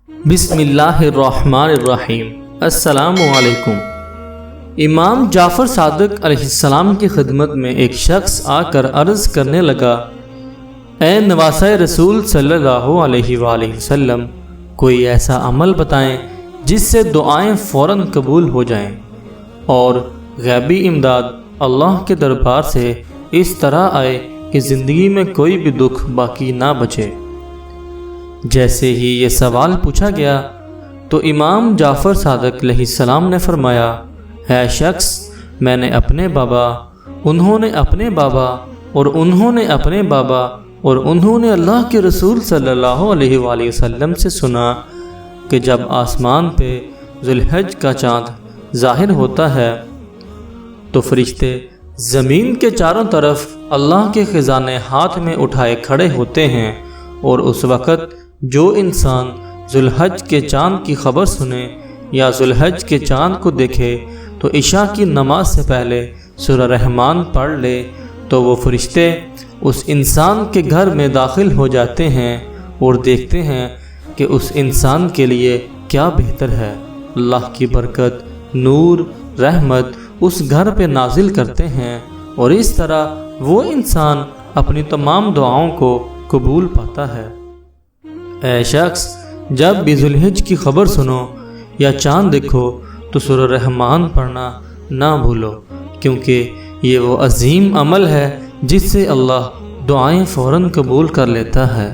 بسم اللہ الرحمن الرحیم۔ السلام علیکم۔ امام جعفر صادق علیہ السلام کی خدمت میں ایک شخص آ کر عرض کرنے لگا، اے نواسۂ رسول صلی اللہ علیہ وآلہ وسلم، کوئی ایسا عمل بتائیں جس سے دعائیں فوراً قبول ہو جائیں اور غیبی امداد اللہ کے دربار سے اس طرح آئے کہ زندگی میں کوئی بھی دکھ باقی نہ بچے۔ جیسے ہی یہ سوال پوچھا گیا تو امام جعفر صادق علیہ السلام نے فرمایا، اے شخص، میں نے اپنے بابا، انہوں نے اپنے بابا اور انہوں نے اپنے بابا اور انہوں نے اللہ کے رسول صلی اللہ علیہ وآلہ وسلم سے سنا کہ جب آسمان پہ ذو الحج کا چاند ظاہر ہوتا ہے تو فرشتے زمین کے چاروں طرف اللہ کے خزانے ہاتھ میں اٹھائے کھڑے ہوتے ہیں، اور اس وقت جو انسان ذو الحج کے چاند کی خبر سنے یا ذو الحج کے چاند کو دیکھے تو عشاء کی نماز سے پہلے سورہ رحمان پڑھ لے تو وہ فرشتے اس انسان کے گھر میں داخل ہو جاتے ہیں اور دیکھتے ہیں کہ اس انسان کے لیے کیا بہتر ہے۔ اللہ کی برکت، نور، رحمت اس گھر پہ نازل کرتے ہیں اور اس طرح وہ انسان اپنی تمام دعاؤں کو قبول پاتا ہے۔ اے شخص، جب بھی ذو الحج کی خبر سنو یا چاند دیکھو تو سورہ رحمان پڑھنا نہ بھولو، کیونکہ یہ وہ عظیم عمل ہے جس سے اللہ دعائیں فوراً قبول کر لیتا ہے۔